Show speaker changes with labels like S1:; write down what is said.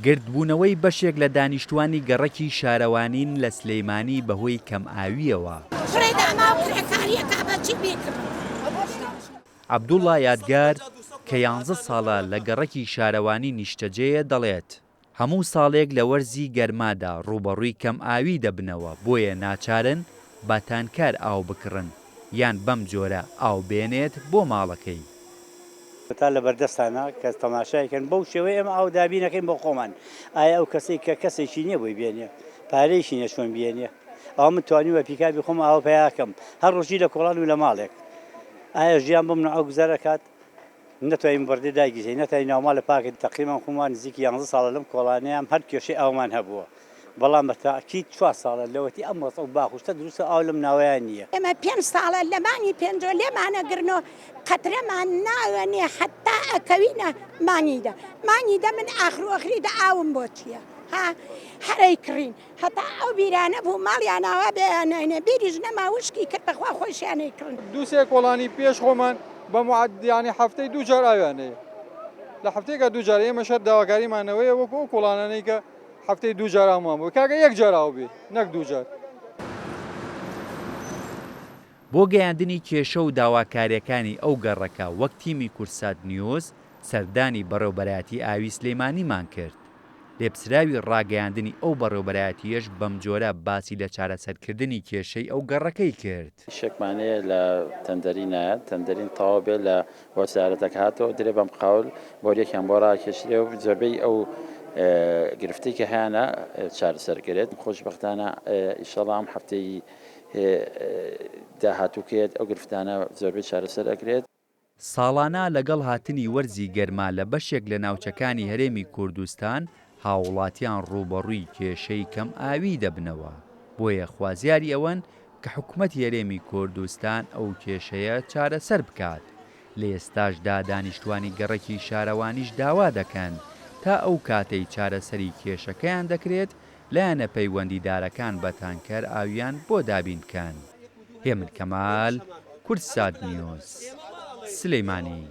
S1: گردبوونەوەی بەشێک لە دانیشتوانی گەڕەکی شارەوانین لە سلەیمانی بەهۆی کەمئاویەوە. عەبدوڵڵا یادگار کە 11 ساڵە لە گەڕەکی شارەوانی نیشتەجێیە دەڵێت هەموو ساڵێک لە وەرزی گەرمادا ڕوبەڕووی کەمئاوی دەبنەوە، بۆیە ناچارن باتانکار ئاو بکڕن یان بەم جۆرە ئاو بێنێت بۆ ماڵەکەی.
S2: تا لە بەردەستانە کە تەماشایکەن بەو شێوەیە ئەمە ئاو دابینەکەین بۆ خۆمان. ئایا ئەو کەسێک کە کەسێکی نییە بۆی بێنێ پارەیشی نیە چۆن بێنێ، ئەو من توانیوە پیکابی خۆم ئاو پیاکەم هەر ڕۆژی لە کۆڵان و لە ماڵێک. ئایا ژیان بۆ من ئەو گوزارەکات نەتوانین بەردێ داگیزین نەتوانین ناوماڵە پاکت تەقریبان خۆمان نزیکی 11 ساڵە لەم کۆڵانەیەم هەر کێشەی ئاومان هەبووە، بەڵام بە تاکید 4 ساڵە لەوەتی ئەم وەسە و باخوشتە دروستە ئاو لەم ناوەیان نییە.
S3: ئێمە 5 ساڵە لە مانگی پێنجۆ لێمانەگرنەوە قەترەمان ناوێنێ حتا ئەکەوینە مانگیدا من ئاخروەخریدا ئاوم بۆ چییە هەرەی کڕین هەتا ئەو بیرانە بوو ماڵیاناوا بەیانێنێ بیریش نەما وشکی کرد بەخوا خۆشیانەی کڕن.
S4: دووسێ کۆڵانی پێش خۆمان بە معدیانی هەفتەی 2 جار ئاویانەیە لە هەفتەیەکە 2 جار ئێمە شەر داواکاریمانەوەیە وەکو ئەو کۆڵانانەی کە هەفتەی 2 جار ئاومان بوو کاکە 1 جار ئاو بێ نەک 2 جار.
S1: بۆ گەیاندنی کێشە و داواکاریەکانی ئەو گەڕەکە وەک تیمی کورسات نیوز سەردانی بەڕێوەبەرایەتی ئاوی سلەیمانیمان کرد. لێپسراوی ڕاگەیاندنی ئەو بەڕێوەبەرایەتیەش بەم جۆرە باسی لە چارەسەرکردنی کێشەی ئەو گەڕەکەی کرد.
S5: شێکمانەیە لە تەندەری نایەت تەندەرین تەواو بێت لە وەسارەتەکە هاتەوە درێ بەم قاول بۆریەکیان بۆ ڕاکێشرێ و زۆربەی ئەو گرفتی کە هیانە چارەسەرکرێت خۆشبەختانە ئیشەڵا ئەم هەفتەی داهاتووکێت ئەو گرفتانە زۆربەی چارەسەر ئەکرێت.
S1: ساڵانە لەگەڵ هاتنی وەرزی گەرما لە بەشێک لە ناوچەکانی هەرێمی کوردستان هاوڵاتیان ڕوبەڕووی کێشەی کەم ئاوی دەبنەوە، بۆیە خوازیاری ئەوەن کە حکوومەتی هەرێمی کوردستان ئەو کێشەیە چارەسەر بکات. لە ئێستاشدا دانیشتوانی گەڕەکی شارەوانیش داوا دەکەن تا ئەو کاتەی چارەسەری کێشەکەیان دەکرێت لایەنە پەیوەندیدارەکان بە تانکەر ئاویان بۆ دابین بکەن. هێمن کەمال، کورسات نیوز، سلەیمانی.